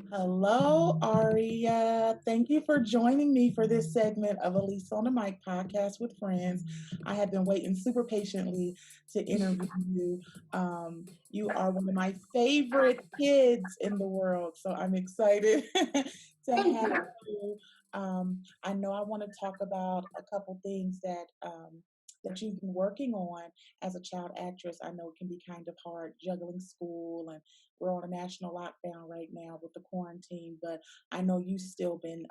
Hello, Aria. Thank you for joining me for this segment of Alisa on the Mic podcast with friends. I have been waiting super patiently to interview you. You are one of my favorite kids in the world, so I'm excited to Thank have you. you. I know I want to talk about a couple things that you've been working on as a child actress. I know it can be kind of hard juggling school, and we're on a national lockdown right now with the quarantine, but I know you've still been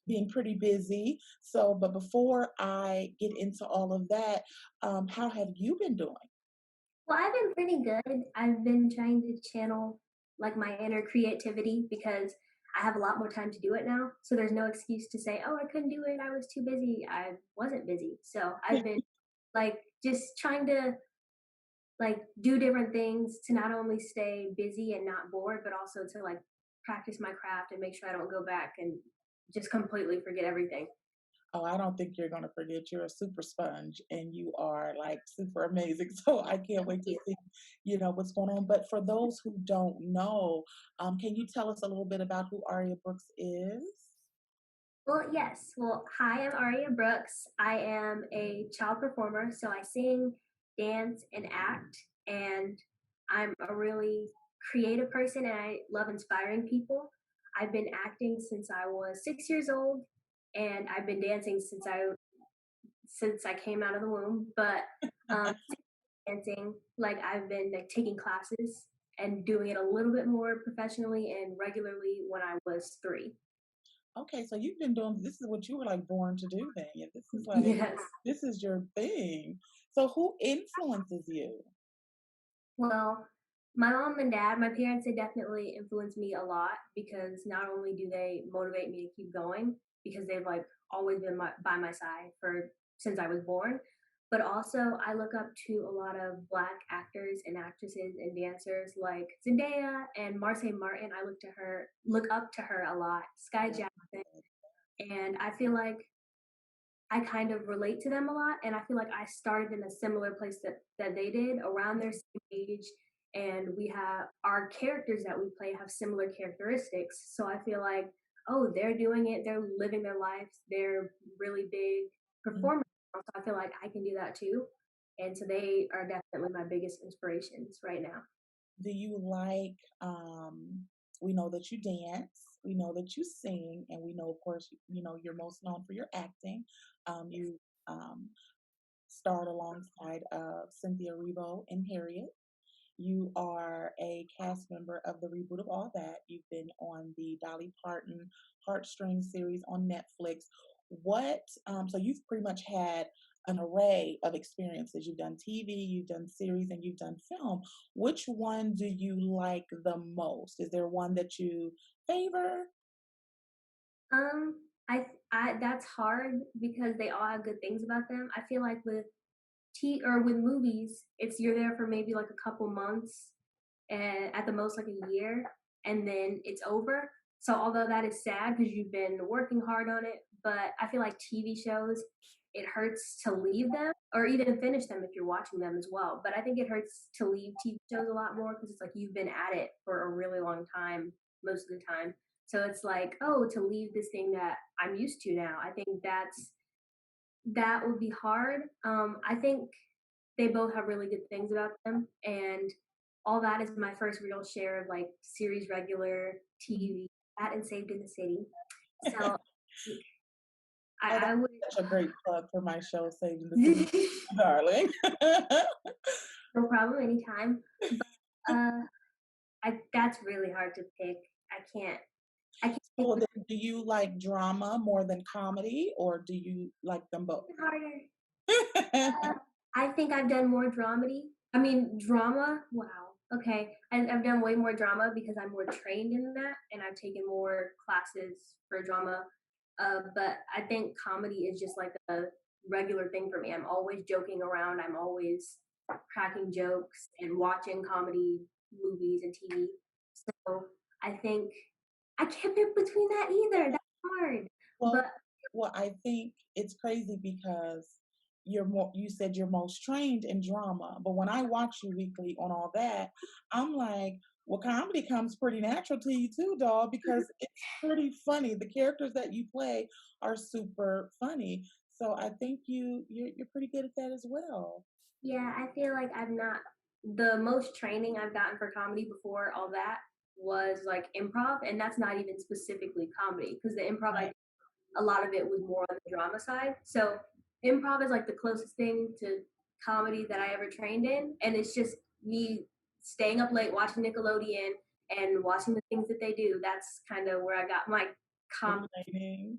being pretty busy. So, but before I get into all of that, how have you been doing? Well, I've been pretty good. I've been trying to channel like my inner creativity because I have a lot more time to do it now. So there's no excuse to say, "Oh, I couldn't do it. I was too busy." I wasn't busy. So I've been like just trying to like do different things to not only stay busy and not bored, but also to like practice my craft and make sure I don't go back and just completely forget everything. Oh, I don't think you're going to forget. You're a super sponge and you are like super amazing. So I can't wait to see, what's going on. But for those who don't know, can you tell us a little bit about who Aria Brooks is? Well, yes. Well, hi, I'm Aria Brooks. I am a child performer, so I sing, dance, and act. And I'm a really creative person and I love inspiring people. I've been acting since I was 6 years old, and I've been dancing since I came out of the womb. But dancing, like I've been like taking classes and doing it a little bit more professionally and regularly when I was 3. Okay, so you've been doing this is what you were like born to do then. Yeah, this is like Yes. this is your thing. So who influences you? Well, my mom and dad, my parents, they definitely influenced me a lot because not only do they motivate me to keep going because they've like always been by my side for since I was born, but also I look up to a lot of black actors and actresses and dancers like Zendaya and Marse Martin. I look up to her a lot. Sky Jackson, and I feel like I kind of relate to them a lot, and I feel like I started in a similar place that they did around their same age, and we have our characters that we play have similar characteristics. So I feel like, oh, they're doing it, they're living their lives, they're really big Mhm. performers. So I feel like I can do that too, and so they are definitely my biggest inspirations right now. Do you like we know that you dance, we know that you sing, and we know of course you're most known for your acting. You starred alongside of Cynthia Erivo in Harriet. You are a cast member of the reboot of All That. You've been on the Dolly Parton Heart Strings series on Netflix. So you've pretty much had an array of experiences. You've done TV, you've done series, and you've done film. Which one do you like the most? Is there one that you favor? Um, I that's hard because they all have good things about them. I feel like with movies, it's you're there for maybe like a couple months and at the most like a year, and then it's over. So although that is sad because you've been working hard on it, but I feel like TV shows, it hurts to leave them or even finish them if you're watching them as well. But I think it hurts to leave TV shows a lot more because it's like you've been at it for a really long time most of the time. So it's like, oh, to leave this thing that I'm used to now. I think that would be hard. I think they both have really good things about them, and all that is my first real share of like series regular TV. That and Saved in the City. So Oh, I would that's such a great plug for my show, Saving the City, darling. no problem anytime. But that's really hard to pick. I can't. I can't pick So then, do you like drama more than comedy, or do you like them both? between harder. I think I've done more dramedy. I mean, drama. Wow. Okay, I've done way more drama because I'm more trained in that, and I've taken more classes for drama. But I think comedy is just like a regular thing for me. I'm always joking around. I'm always cracking jokes and watching comedy movies and TV. So I think I can't pick between that either. That's hard. Well, But well, I think it's crazy because you said you're most trained in drama, but when I watch you weekly on all that, I'm like, well, comedy comes pretty natural to you too, doll, because it's pretty funny. The characters that you play are super funny. So I think you're pretty good at that as well. Yeah, I feel like I'm not the most training I've gotten for comedy before all that was like improv, and that's not even specifically comedy because the improv I Right. did, a lot of it was more on the drama side. So improv is like the closest thing to comedy that I ever trained in, and it's just me staying up late watching Nickelodeon and watching the things that they do. That's kind of where I got my The comedy. training.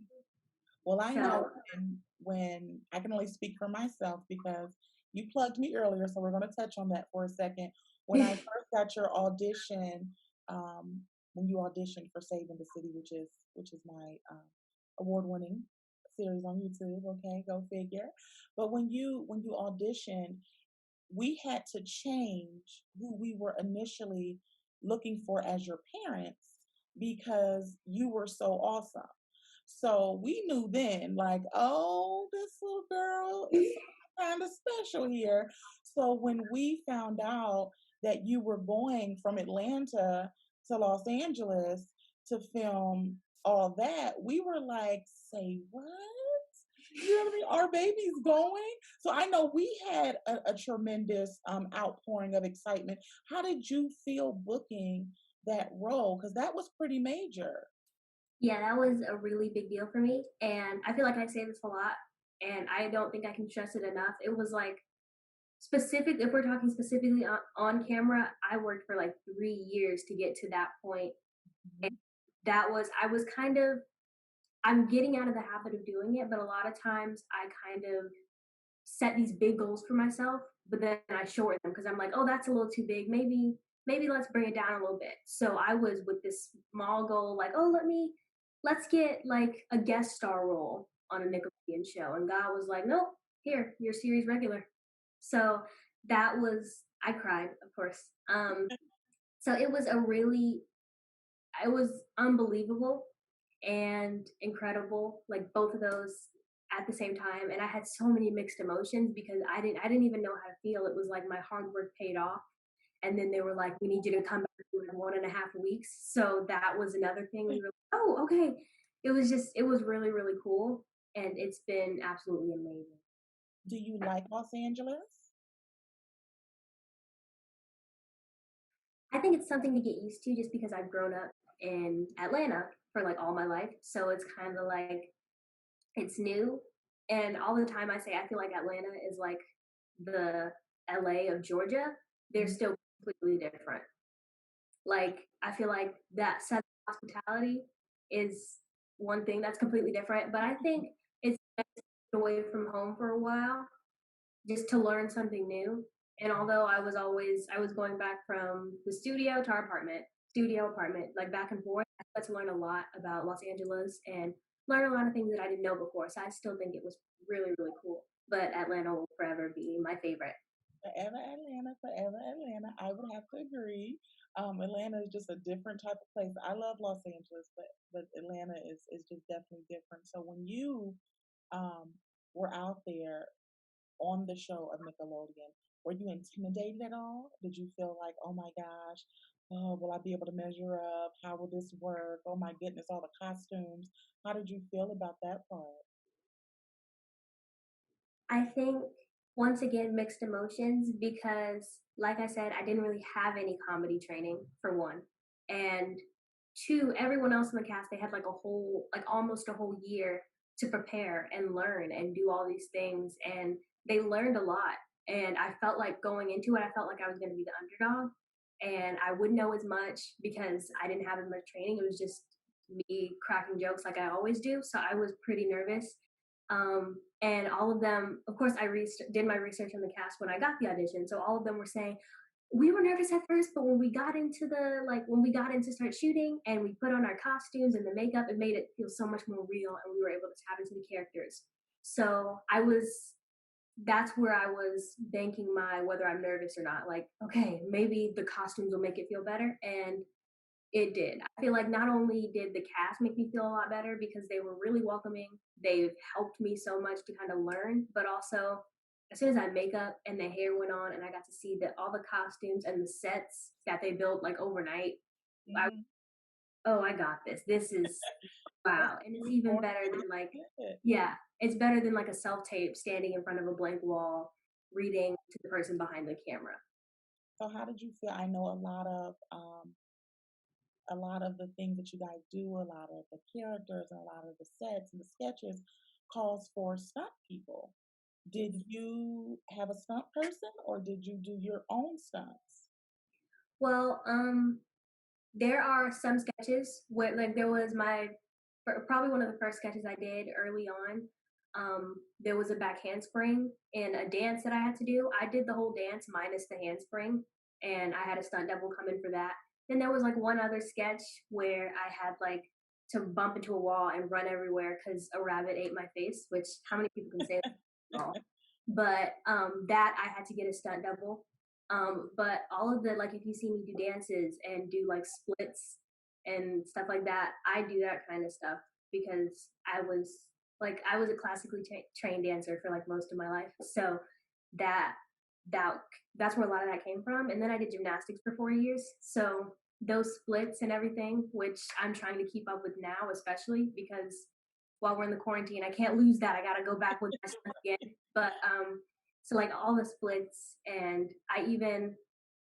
Well, I know So when I can only speak for myself because you plugged me earlier, so we're going to touch on that for a second. When I first got your audition, um, when you auditioned for Saving the City, which is my award-winning series on YouTube. Okay, go figure. But when you auditioned, we had to change who we were initially looking for as your parents because you were so awesome. So we knew then, like, oh, this little girl is kind of special here. So when we found out that you were going from Atlanta to Los Angeles to film all that, we were like, say what? You know what I mean? Our baby's going. So I know we had a tremendous outpouring of excitement. How did you feel booking that role? Because that was pretty major. yeah, that was a really big deal for me. And I feel like I say this a lot, and I don't think I can stress it enough. It was like specific, if we're talking specifically on camera, I worked for like 3 years to get to that point. And Mhm. that was, I was kind of, I'm getting out of the habit of doing it, but a lot of times I kind of set these big goals for myself, but then I shorten them because I'm like, oh, that's a little too big. Maybe let's bring it down a little bit. So I was with this small goal, like, oh, let's get like a guest star role on a Nickelodeon show. And God was like, nope, here, you're series regular. So that was, I cried, of course. So it was unbelievable and incredible, like both of those at the same time. And I had so many mixed emotions because I didn't even know how to feel. It was like my hard work paid off. And then they were like, we need you to come back in like 1.5 weeks. So that was another thing. We were like, oh, okay. It was really, really cool. And it's been absolutely amazing. Do you like Los Angeles? I think it's something to get used to just because I've grown up in Atlanta for like all my life. So it's kind of like it's new. And all the time I say I feel like Atlanta is like the LA of Georgia. They're Mhm. still completely different. Like I feel like that Southern hospitality is one thing that's completely different. But I think it's best to get away from home for a while just to learn something new. And although I was going back from the studio to our apartment, studio apartment, like back and forth, I got to learn a lot about Los Angeles and learn a lot of things that I didn't know before. So I still think it was really, really cool. But Atlanta will forever be my favorite. Forever Atlanta, forever Atlanta. I would have to agree. Atlanta is just a different type of place. I love Los Angeles, but Atlanta is just definitely different. So when you um, were out there on the show of Nickelodeon, were you intimidated at all? Did you feel like, oh my gosh, oh, will I be able to measure up? How will this work? Oh my goodness, all the costumes. How did you feel about that part? I think once again mixed emotions because like I said, I didn't really have any comedy training for one. And two, everyone else in the cast, they had like a whole like almost a whole year to prepare and learn and do all these things and they learned a lot. And I felt like going into it, I felt like I was going to be the underdog and I wouldn't know as much because I didn't have as much training. It was just me cracking jokes like I always do. So I was pretty nervous. And all of them, of course, did my research on the cast when I got the audition. So all of them were saying, we were nervous at first, but when we got into when we got into start shooting and we put on our costumes and the makeup, it made it feel so much more real and we were able to tap into the characters. So that's where I was banking my whether I'm nervous or not. Like, okay, maybe the costumes will make it feel better. And it did. I feel like not only did the cast make me feel a lot better because they were really welcoming, they've helped me so much to kind of learn, but also as soon as I makeup and the hair went on and I got to see that all the costumes and the sets that they built like overnight, I Mhm. oh, I got this. This is That's wow. And it's even more better than like, good. yeah, it's better than like a self-tape standing in front of a blank wall reading to the person behind the camera. So how did you feel? I know a lot of the things that you guys do, a lot of the characters and a lot of the sets and the sketches calls for stunt people. Did you have a stunt person or did you do your own stunts? Well, there are some sketches where like there was my probably one of the first sketches I did early on. There was a back handspring and a dance that I had to do. I did the whole dance minus the handspring, and I had a stunt double come in for that. Then there was like one other sketch where I had like to bump into a wall and run everywhere because a rabbit ate my face. Which how many people can say that? But that I had to get a stunt double. But all of the like, if you see me do dances and do like splits and stuff like that, I do that kind of stuff because I was a classically trained dancer for like most of my life. So that that that's where a lot of that came from. And then I did gymnastics for 4 years. So those splits and everything, which I'm trying to keep up with now, especially because while we're in the quarantine, I can't lose that. I got to go back with my stuff again. But so like all the splits, and I even,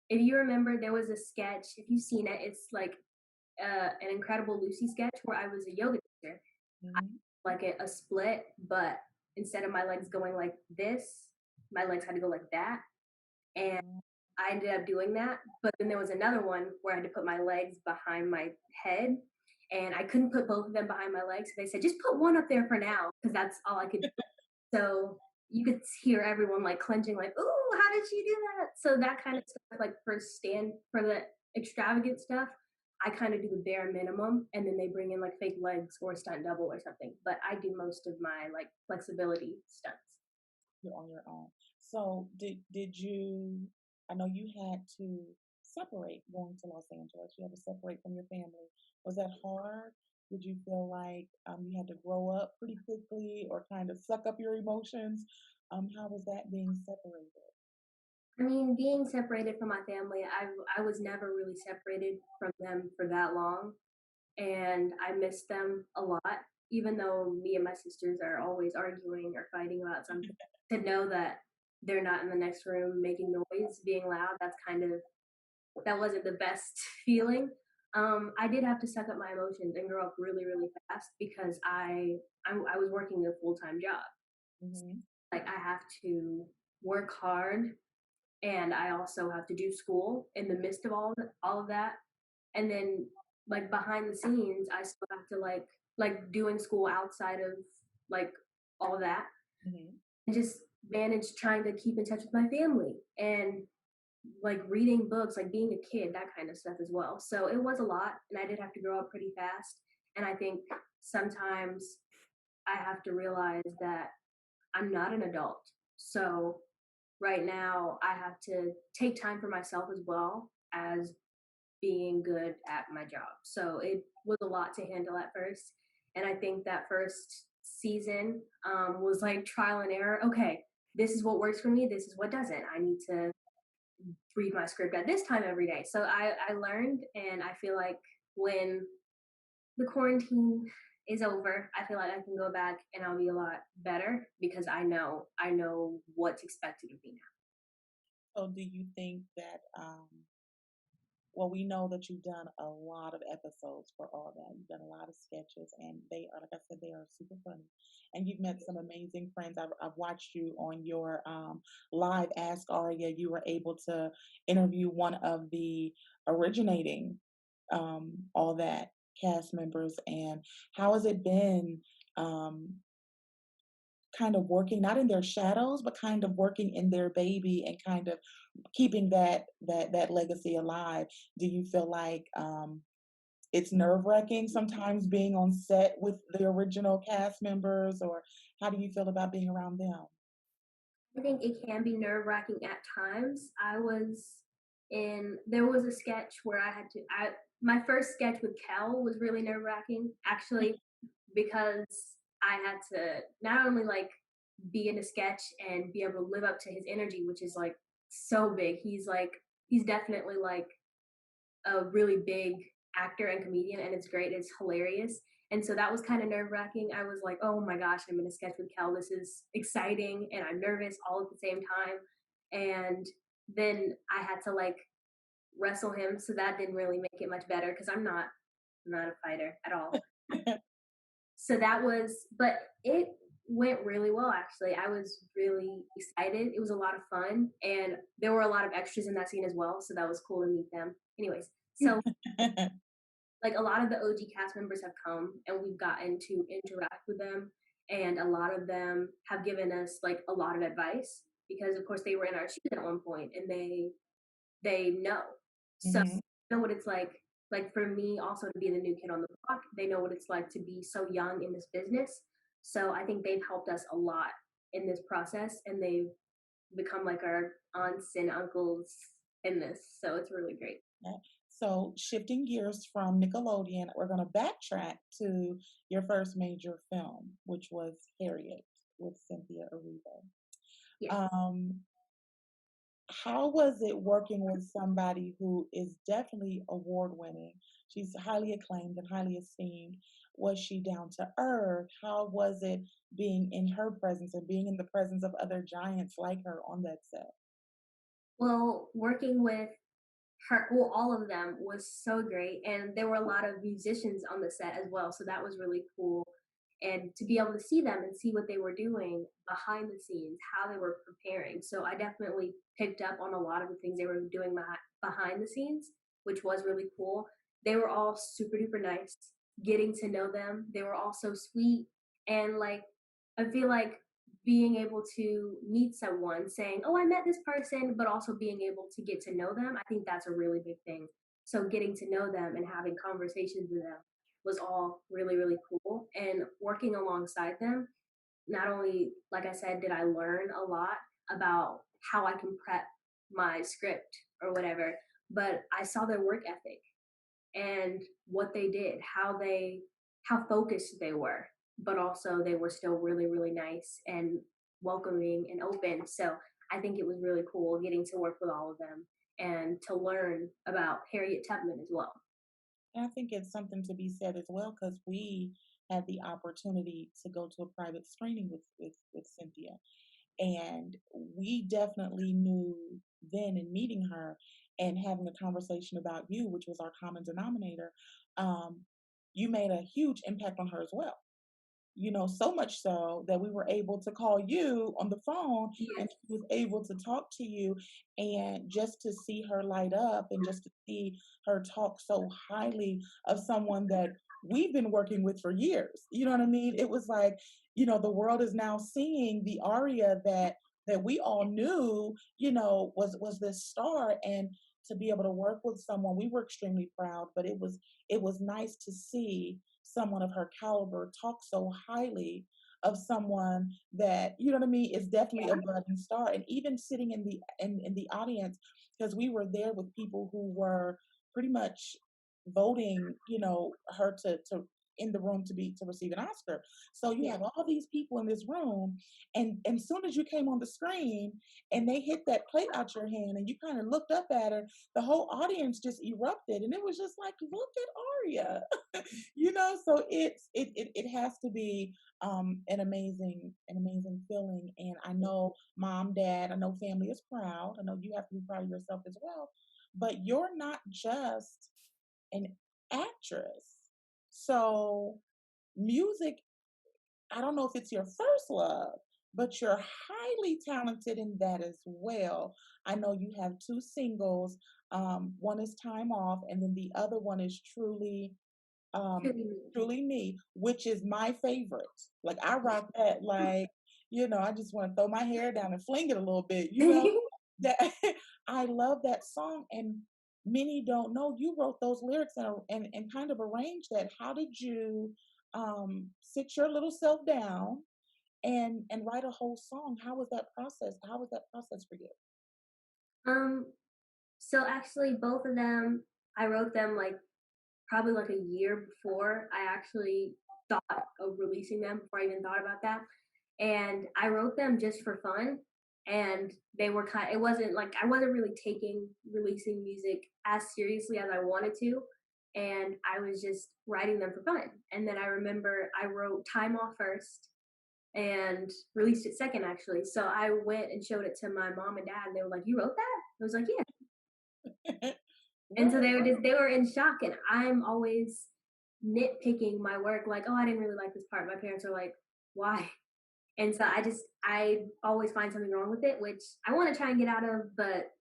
if you remember, there was a sketch. If you've seen it, it's like an Incredible Lucy sketch where I was a yoga teacher, Mhm. like a split, but instead of my legs going like this, my legs had to go like that, and Oh, I ended up doing that. But then there was another one where I had to put my legs behind my head, and I couldn't put both of them behind my legs. So they said, just put one up there for now, because that's all I could do. So you could hear everyone like clenching, like, "Ooh, how did she do that?" So that kind of stuff, like for the extravagant stuff, I kind of do the bare minimum, and then they bring in like fake legs or a stunt double or something. But I do most of my like flexibility stunts. you're on your own. So did you I know you had to separate going to Los Angeles. You had to separate from your family. Was that hard? Did you feel like you had to grow up pretty quickly or kind of suck up your emotions? How was that being separated? I mean, being separated from my family, I was never really separated from them for that long, and I miss them a lot. Even though me and my sisters are always arguing or fighting about something, to know that they're not in the next room making noise, being loud, that wasn't the best feeling. I did have to suck up my emotions and grow up really, really fast because I was working a full time job. Hmm. Like I have to work hard, and I also have to do school in the midst of all of that. And then like behind the scenes, I still have to like doing school outside of like all that, Hmm. and just manage trying to keep in touch with my family and like reading books, like being a kid, that kind of stuff as well. So it was a lot, and I did have to grow up pretty fast. And I think sometimes I have to realize that I'm not an adult. So right now I have to take time for myself as well as being good at my job. So it was a lot to handle at first. And I think that first season was like trial and error. Okay, this is what works for me. This is what doesn't. I need to read my script at this time every day. So I learned, and I feel like when the quarantine is over, I feel like I can go back and I'll be a lot better because I know what's expected of me now. So do you think that well, we know that you've done a lot of episodes for all that. You've done a lot of sketches, and they are, like I said, they are super funny. And you've met some amazing friends. I've watched you on your live Ask Aria. You were able to interview one of the originating all that cast members. And how has it been um, kind of working, not in their shadows, but kind of working in their baby and kind of keeping that legacy alive? Do you feel like it's nerve wracking sometimes being on set with the original cast members, or how do you feel about being around them? I think it can be nerve wracking at times. There was a sketch where my first sketch with Kel was really nerve wracking, actually, because I had to not only like be in a sketch and be able to live up to his energy, which is like so big. He's definitely like a really big actor and comedian, and it's great. It's hilarious. And so that was kind of nerve wracking. I was like, oh my gosh, I'm in a sketch with Kel. This is exciting, and I'm nervous all at the same time. And then I had to like wrestle him, so that didn't really make it much better because I'm not a fighter at all. So that was, but it went really well actually. I was really excited. It was a lot of fun, and there were a lot of extras in that scene as well, so that was cool to meet them. Anyways, so like a lot of the OG cast members have come and we've gotten to interact with them, and a lot of them have given us like a lot of advice because of course they were in our shoes at one point and they know. So Hmm. know what it's like for me also to be the new kid on the block, they know what it's like to be so young in this business. So I think they've helped us a lot in this process, and they've become like our aunts and uncles in this. So it's really great. Yeah. So, shifting gears from Nickelodeon, we're going to backtrack to your first major film, which was Harriet with Cynthia Erivo. Yes. Um, how was it working with somebody who is definitely award winning? She's highly acclaimed and highly esteemed. Was she down to earth? How was it being in her presence and being in the presence of other giants like her on that set? Well, working with her, well, all of them was so great, and there were a lot of musicians on the set as well, so that was really cool. And to be able to see them and see what they were doing behind the scenes, how they were preparing. So I definitely picked up on a lot of the things they were doing behind the scenes, which was really cool. They were all super duper nice. Getting to know them, they were all so sweet, and like I feel like being able to meet someone saying, "Oh, I met this person," but also being able to get to know them, I think that's a really big thing. So getting to know them and having conversations with them was all really, really cool. And working alongside them, not only, like I said, did I learn a lot about how I can prep my script or whatever, but I saw their work ethic and what they did, how focused they were, but also they were still really, really nice and welcoming and open. So I think it was really cool getting to work with all of them and to learn about Harriet Tubman as well. And I think it's something to be said as well because we had the opportunity to go to a private screening with Cynthia. And we definitely knew then in meeting her and having a conversation about you, which was our common denominator, um, you made a huge impact on her as well. So much so that we were able to call you on the phone and Yes. she was able to talk to you, and just to see her light up and just to see her talk so highly of someone that we've been working with for years. You know what I mean? It was like, the world is now seeing the Aria that we all knew, was this star, and to be able to work with someone, we were extremely proud, but it was nice to see someone of her caliber talk so highly of someone that, you know what I mean, is definitely a budding star. And even sitting in the audience, because we were there with people who were pretty much voting, her to in the room to receive an Oscar. So you Yeah. have all these people in this room, and soon as you came on the screen and they hit that plate out your hand and you kind of looked up at her, the whole audience just erupted, and it was just like, look at Aria. So it has to be an amazing feeling. And I know mom, dad, I know family is proud. I know you have to be proud of yourself as well, but you're not just an actress. So music, I don't know if it's your first love, but you're highly talented in that as well. I know you have two singles. One is Time Off, and then the other one is um Truly. Truly Me, which is my favorite. Like I rock that, like, I just want to throw my hair down and fling it a little bit, that I love that song. And many don't know you wrote those lyrics and kind of arranged that. How did you sit your little self down and write a whole song? How was that process? How was that process for you? um, so actually both of them, I wrote them like probably like a year before I actually thought of releasing them, before I even thought about that. and I wrote them just for fun. And they were it wasn't like I wasn't really taking releasing music as seriously as I wanted to. And I was just writing them for fun. And then I remember I wrote Time Off first and released it second actually. So I went and showed it to my mom and dad and they were like, "You wrote that?" I was like, "Yeah." And so Right. they were in shock, and I'm always nitpicking my work like, "Oh, I didn't really like this part." My parents are like, "Why?" And so I always find something wrong with it, which I want to try and get out of, but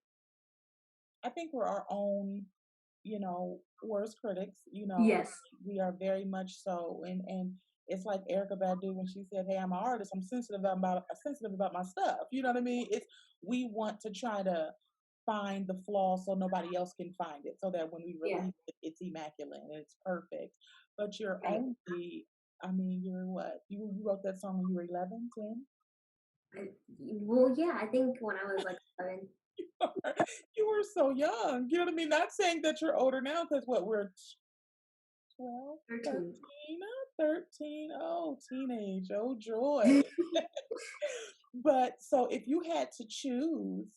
I think we're our own, worst critics. yes. We are very much so, and it's like Erica Badu when she said, "Hey, I'm an artist. I'm sensitive about my stuff." You know what I mean? It's we want to try to find the flaw so nobody else can find it, so that when we Yeah. release it, it's immaculate and it's perfect. But you're Right. only, I mean, you're what? You wrote that song when you were 11, 10? I, well, yeah, I think when I was like 11, You were so young. You know what I mean? Not saying that you're older now, because what we're 12, 13. 13, 13. Oh, teenage. Oh, joy. But so if you had to choose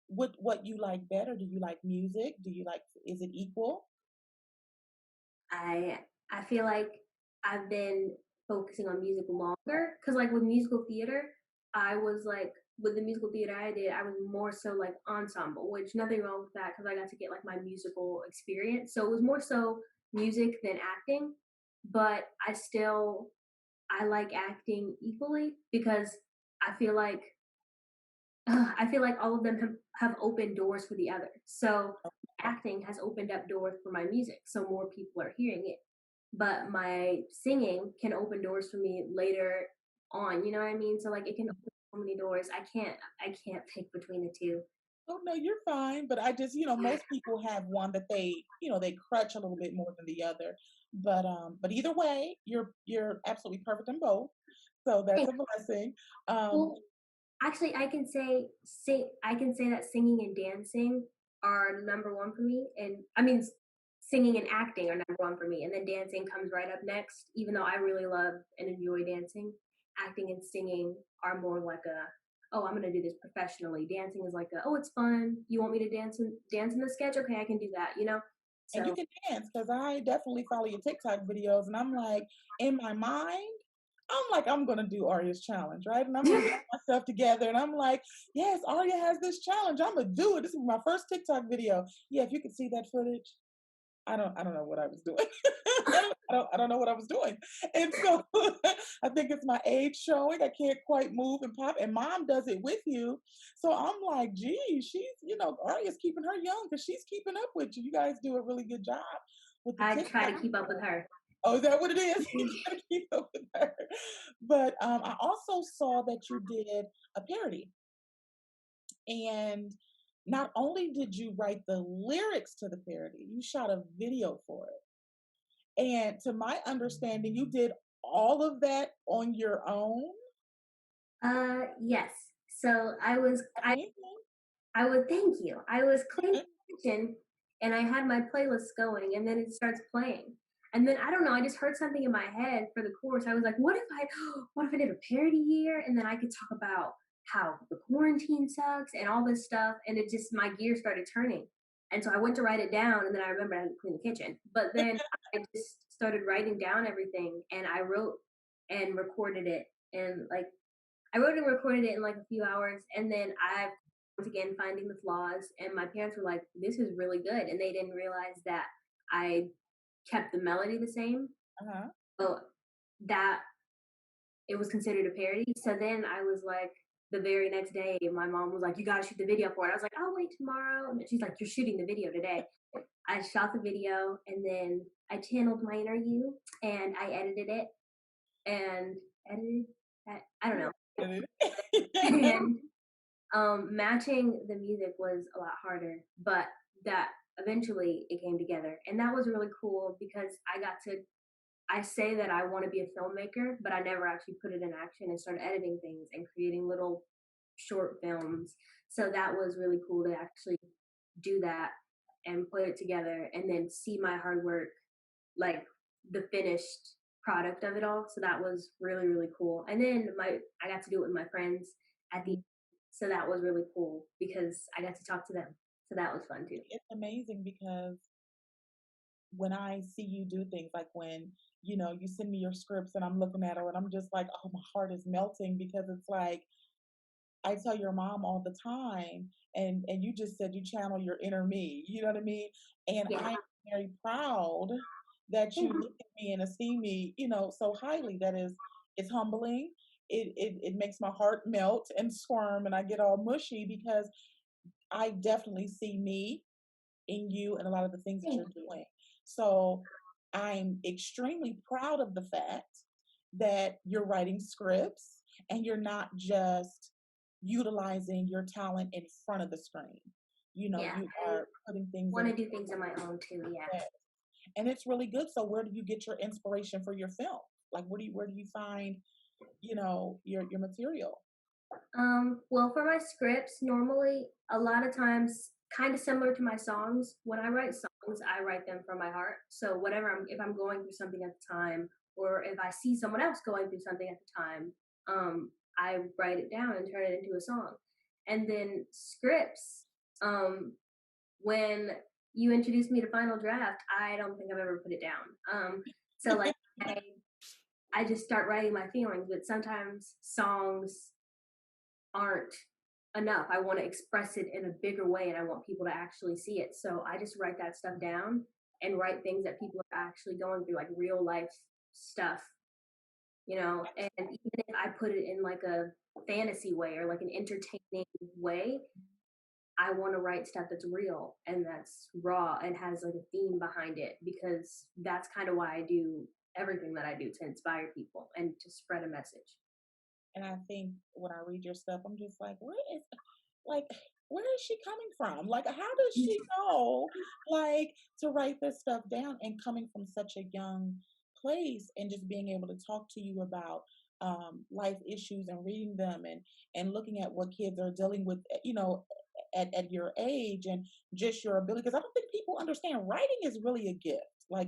what you like better, do you like music? Do you like, is it equal? I I feel like I've been focusing on music longer because like with musical theater, I was like with the musical theater I did, I was more so like ensemble, which nothing wrong with that because I got to get like my musical experience. So it was more so music than acting, but I like acting equally because I feel like I feel like all of them have opened doors for the other. So acting has opened up doors for my music, so more people are hearing it. But my singing can open doors for me later on. You know what I mean? So like it can open so many doors. I can't pick between the two. Oh no, you're fine. But I just, most people have one that they crutch a little bit more than the other. But either way, you're absolutely perfect in both. So that's a blessing. Um, Well, actually, I can say that singing and dancing are number one for me, and I mean singing and acting are number one for me, and then dancing comes right up next. Even though I really love and enjoy dancing, acting and singing are more like a oh I'm gonna do this professionally. Dancing is like a oh it's fun. You want me to dance in the sketch? Okay, I can do that. You know. and you So can dance because I definitely follow your TikTok videos, and I'm like, in my mind, I'm like, I'm gonna do Arya's challenge, right? And I'm gonna get myself together, and I'm like, yes, Arya has this challenge. I'm gonna do it. This is my first TikTok video. Yeah, if you could see that footage, I don't know what I was doing. I don't know what I was doing. And so I think it's my age showing. I can't quite move and pop. And mom does it with you. So I'm like, gee, Arya's keeping her young because she's keeping up with you. You guys do a really good job with the I try TikTok. to keep up with her. Oh, is that what it is? You try to keep up with her. But I also saw that you did a parody. And not only did you write the lyrics to the parody, you shot a video for it. And to my understanding, you did all of that on your own. Yes. So Amazing. I would thank you. I was cleaning the kitchen and I had my playlist going and then it starts playing. And then I don't know, I just heard something in my head for the chorus. I was like, what if I did a parody here? And then I could talk about how the quarantine sucks and all this stuff. And it just my gears started turning. And so I went to write it down and then I remembered I had to clean the kitchen. But then I just started writing down everything and I wrote and recorded it and like I wrote and recorded it in like a few hours, and then I once again finding the flaws. And my parents were like, "This is really good," and they didn't realize that I kept the melody the same, Uh-huh. so that it was considered a parody. So then I was like, the very next day, my mom was like, "You gotta shoot the video for it." I was like, "I'll wait tomorrow." And she's like, "You're shooting the video today." I shot the video, and then I channeled my inner you, and I edited it and edited. I don't know. And matching the music was a lot harder, but that eventually it came together. And that was really cool because I say that I want to be a filmmaker, but I never actually put it in action and started editing things and creating little short films. So that was really cool to actually do that and put it together and then see my hard work, like the finished. product of it all. So that was really, really cool. And then I got to do it with my friends at the Mhm. so that was really cool because I got to talk to them. So that was fun too. It's amazing because when I see you do things like when, you send me your scripts and I'm looking at her and I'm just like, oh, my heart is melting because it's like I tell your mom all the time, and you just said you channel your inner me. You know what I mean? And Yeah. I am very proud that you Thank look at me and esteem me, so highly. That is, it's humbling. It makes my heart melt and squirm, and I get all mushy because I definitely see me in you and a lot of the things that you. you're doing. So I'm extremely proud of the fact that you're writing scripts and you're not just utilizing your talent in front of the screen. Yeah. You I are putting things want in to do things on my own too. Yeah. there, and it's really good. So where do you get your inspiration for your film? Like where do you find, your material? Well, for my scripts, normally a lot of times, kind of similar to my songs. When I write songs, I write them from my heart. So whatever if I'm going through something at the time, or if I see someone else going through something at the time, I write it down and turn it into a song. And then scripts, um, when you introduced me to Final Draft, I don't think I've ever put it down. So like I just start writing my feelings, but sometimes songs aren't enough. I want to express it in a bigger way and I want people to actually see it. So I just write that stuff down and write things that people are actually going through, like real life stuff, and even if I put it in like a fantasy way or like an entertaining way, I want to write stuff that's real and that's raw and has like a theme behind it because that's kind of why I do everything that I do to inspire people and to spread a message. And I think when I read your stuff, I'm just like, where is she coming from? Like, how does she know, like, to write this stuff down and coming from such a young place and just being able to talk to you about life issues and reading them and looking at what kids are dealing with, at your age and just your ability. Because I don't think people understand writing is really a gift. Like,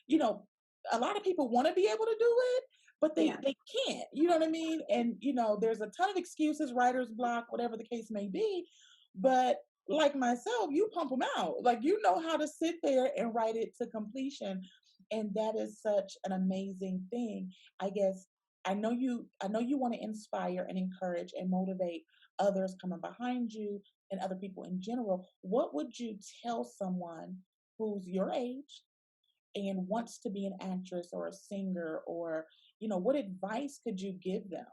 you know, a lot of people want to be able to do it, but they Yeah. they can't. You know what I mean? And there's a ton of excuses, writer's block, whatever the case may be. But like myself, you pump them out. Like you know how to sit there and write it to completion, and that is such an amazing thing. I guess I know you want to inspire and encourage and motivate others coming behind you and other people in general. What would you tell someone who's your age and wants to be an actress or a singer, or what advice could you give them?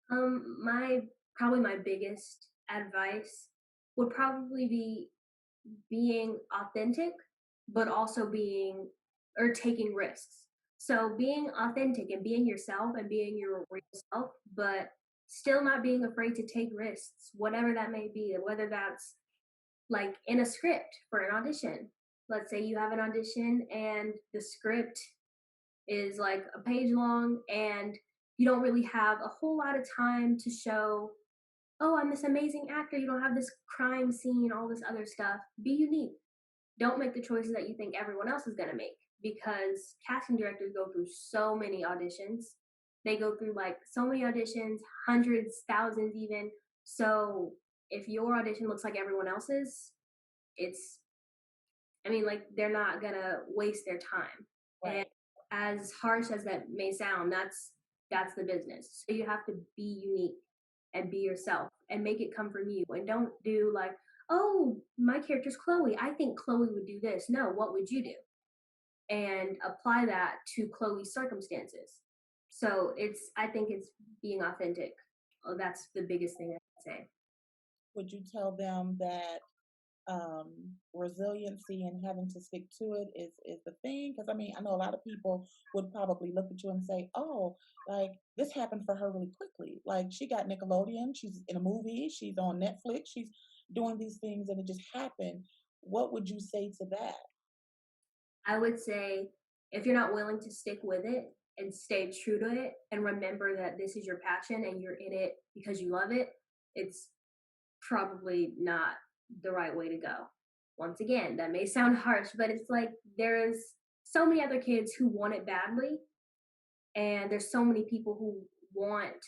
My probably my biggest advice would probably be being authentic, but also being or taking risks. So being authentic and being yourself and being your real self, but still not being afraid to take risks, whatever that may be, whether that's like in a script for an audition. Let's say you have an audition and the script is like a page long and you don't really have a whole lot of time to show, oh, I'm this amazing actor. You don't have this crime scene, all this other stuff. Be unique. Don't make the choices that you think everyone else is going to make because casting directors go through so many auditions. They go through like so many auditions, hundreds, thousands even. So if your audition looks like everyone else's, it's I mean, like they're not gonna waste their time. And Right. as harsh as that may sound, that's the business. So you have to be unique and be yourself and make it come from you. And don't do like, oh, my character's Chloe. I think Chloe would do this. No, what would you do? And apply that to Chloe's circumstances. So I think it's being authentic. Oh, that's the biggest thing I can say. Would you tell them that resiliency and having to stick to it is the thing? Because I mean, I know a lot of people would probably look at you and say, "Oh, like this happened for her really quickly. Like she got Nickelodeon, she's in a movie, she's on Netflix, she's doing these things, and it just happened." What would you say to that? I would say if you're not willing to stick with it and stay true to it and remember that this is your passion and you're in it because you love it, it's probably not the right way to go. Once again, that may sound harsh, but it's like there is so many other kids who want it badly, and there's so many people who want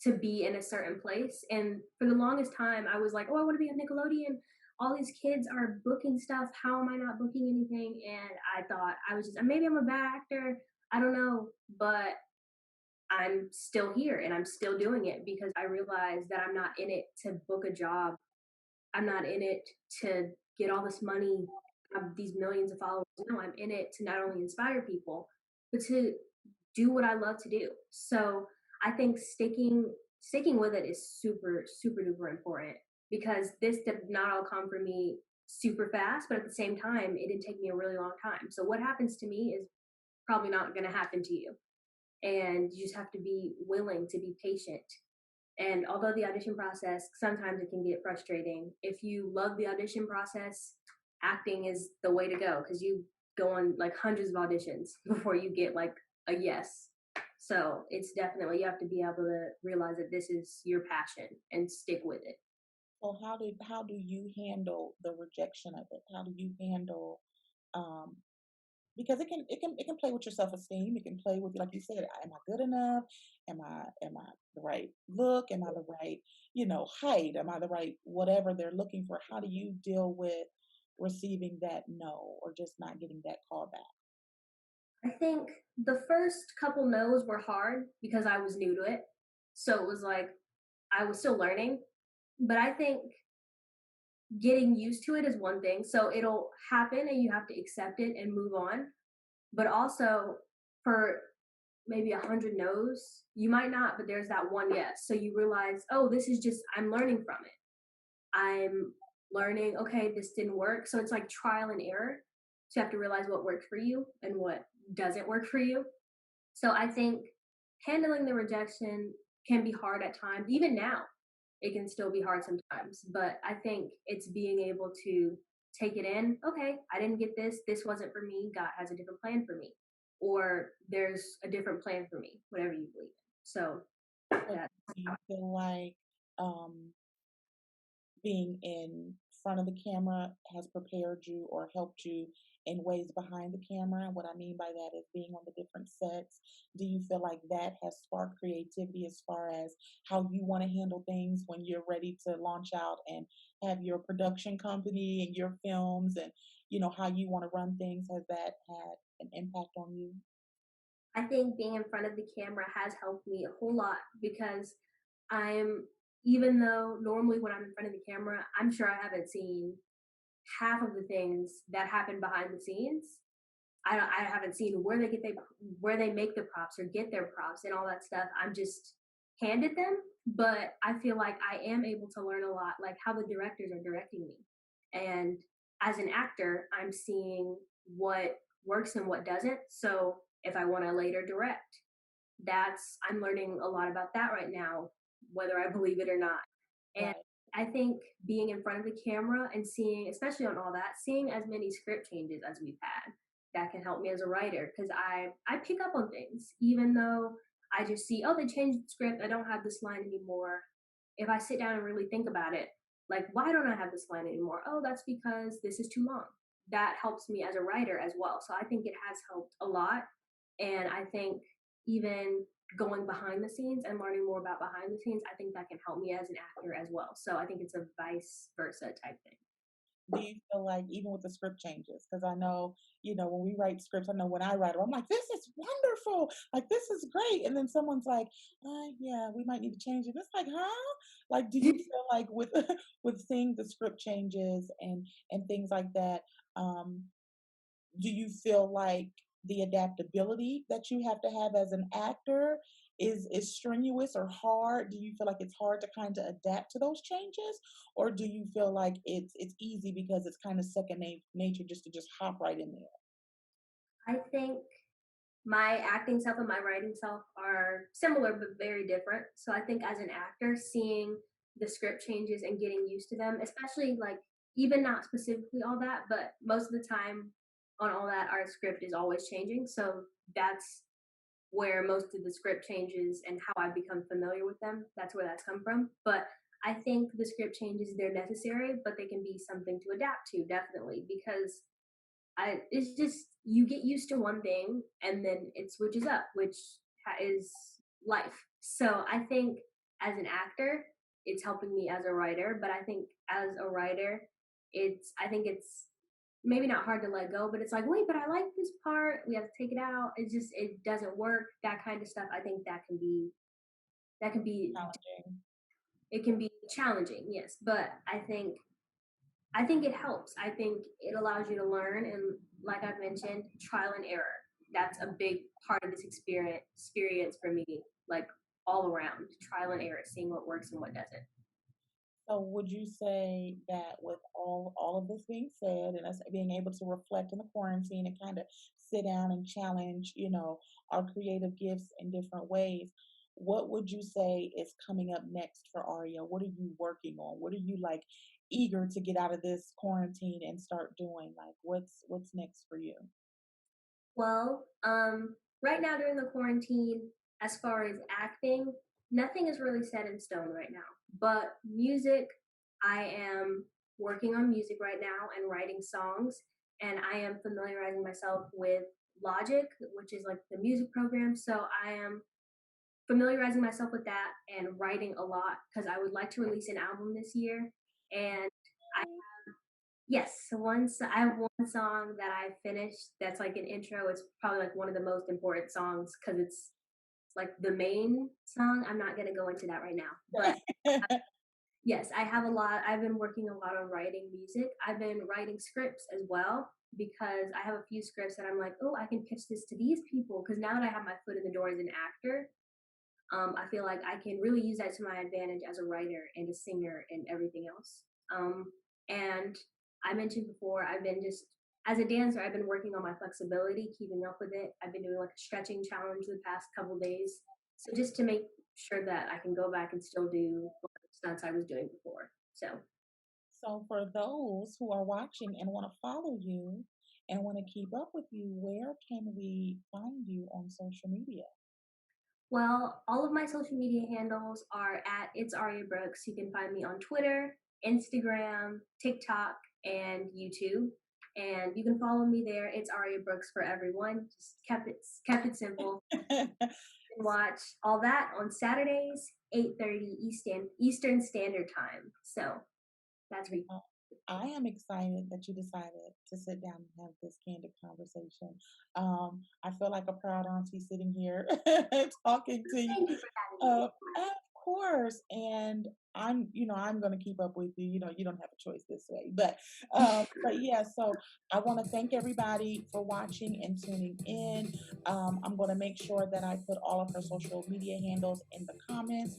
to be in a certain place. And for the longest time, I was like, oh, I want to be on Nickelodeon. All these kids are booking stuff. How am I not booking anything? And I thought I was just, maybe I'm a bad actor. I don't know. But I'm still here and I'm still doing it because I realized that I'm not in it to book a job. I'm not in it to get all this money, have these millions of followers. No, I'm in it to not only inspire people, but to do what I love to do. So I think sticking with it is super, super duper important because this did not all come for me super fast, but at the same time, it didn't take me a really long time. So what happens to me is probably not going to happen to you. And you just have to be willing to be patient. And although the audition process, sometimes it can get frustrating, if you love the audition process, acting is the way to go because you go on like hundreds of auditions before you get like a yes. So it's definitely, you have to be able to realize that this is your passion and stick with it. So how do you handle the rejection of it? How do you handle um because it can play with your self-esteem. It can play with, like you said, am I good enough? Am I the right look? Am I the right, height? Am I the right whatever they're looking for? How do you deal with receiving that no or just not getting that call back? I think the first couple no's were hard because I was new to it. So it was like I was still learning. But I think getting used to it is one thing. So it'll happen and you have to accept it and move on. But also for maybe 100 no's, you might not, but there's that one yes. So you realize, oh, this is just, I'm learning from it. I'm learning, okay, this didn't work. So it's like trial and error. So you have to realize what worked for you and what doesn't work for you. So I think handling the rejection can be hard at times. Even now, it can still be hard sometimes. But I think it's being able to take it in. Okay, I didn't get this. This wasn't for me. God has a different plan for me. Or there's a different plan for me, whatever you believe in. So So that do you feel like being in front of the camera has prepared you or helped you in ways behind the camera? What I mean by that is being on the different sets. Do you feel like that has sparked creativity as far as how you want to handle things when you're ready to launch out and have your production company and your films and how you want to run things? Has that had an impact on you? I think being in front of the camera has helped me a whole lot because I'm, even though normally when I'm in front of the camera, I'm sure I haven't seen half of the things that happen behind the scenes. I haven't seen where they make the props or get their props and all that stuff. I'm just handed them, but I feel like I am able to learn a lot, like how the directors are directing me. And as an actor, I'm seeing what works and what doesn't. So if I want to later direct, I'm learning a lot about that right now, whether I believe it or not. And Right. I think being in front of the camera and seeing, especially on all that, seeing as many script changes as we've had, that can help me as a writer because I pick up on things, even though I just see, oh, they changed the script, I don't have this line anymore. If I sit down and really think about it, like, why don't I have this line anymore? Oh, that's because this is too long. That helps me as a writer as well. So I think it has helped a lot. And I think even going behind the scenes and learning more about behind the scenes, I think that can help me as an actor as well. So I think it's a vice versa type thing. Do you feel like even with the script changes? Because I know, when we write scripts, I know when I write them, I'm like, this is wonderful. Like, this is great. And then someone's like, yeah, we might need to change it. It's like, huh? Like, do you feel like with with seeing the script changes and things like that, um, do you feel like the adaptability that you have to have as an actor is strenuous or hard? Do you feel like it's hard to kind of adapt to those changes, or do you feel like it's easy because it's kind of second nature just to just hop right in there? I think my acting self and my writing self are similar but very different. So I think as an actor, seeing the script changes and getting used to them, especially like even not specifically all that, but most of the time on all that, our script is always changing. So that's where most of the script changes and how I become familiar with them. That's where that's come from. But I think the script changes, they're necessary, but they can be something to adapt to, definitely, because it's just you get used to one thing and then it switches up, which is life. So I think as an actor, it's helping me as a writer, but I think as a writer, I think it's maybe not hard to let go, but it's like, wait, but I like this part. We have to take it out. It doesn't work. That kind of stuff. I think that can be Challenging. it can be challenging, yes, but I think it helps. I think it allows you to learn, and like I've mentioned, trial and error. That's a big part of this experience for me, like all around trial and error, seeing what works and what doesn't. So would you say that with all of this being said and us being able to reflect in the quarantine and kind of sit down and challenge, our creative gifts in different ways, what would you say is coming up next for Aria? What are you working on? What are you like eager to get out of this quarantine and start doing? Like what's next for you? Well, right now during the quarantine, as far as acting, nothing is really set in stone right now. But music, I am working on music right now and writing songs, and I am familiarizing myself with Logic, which is like the music program. So I am familiarizing myself with that and writing a lot because I would like to release an album this year. And I yes, I have one song that I finished that's like an intro. It's probably like one of the most important songs because it's like the main song. I'm not gonna go into that right now, but yes, I have a lot. I've been working a lot on writing music. I've been writing scripts as well because I have a few scripts that I'm like, oh, I can pitch this to these people because now that I have my foot in the door as an actor, I feel like I can really use that to my advantage as a writer and a singer and everything else. And I mentioned before, I've been just as a dancer, I've been working on my flexibility, keeping up with it. I've been doing like a stretching challenge the past couple days, so just to make sure that I can go back and still do stunts I was doing before. So So for those who are watching and want to follow you and want to keep up with you, where can we find you on social media? well, all of my social media handles are at It's Aria Brooks. You can find me on Twitter, Instagram, TikTok, and YouTube. And you can follow me there. It's Aria Brooks for everyone. Just kept it simple. You can watch all that on Saturdays, 8:30 Eastern Standard Time. So that's re- Uh, I am excited that you decided to sit down and have this candid conversation. I feel like a proud auntie sitting here talking to you. Thank you for having me. Of course, and I'm going to keep up with you. You don't have a choice this way, but yeah. So I want to thank everybody for watching and tuning in. I'm going to make sure that I put all of her social media handles in the comments.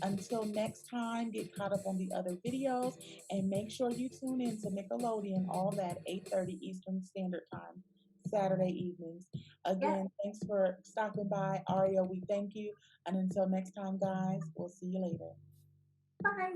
Until next time, get caught up on the other videos and make sure you tune in to Nickelodeon, all that 8:30 Eastern Standard Time, Saturday evenings. Yeah, Again, thanks for stopping by, Aria. We thank you. And until next time, guys, we'll see you later. bye.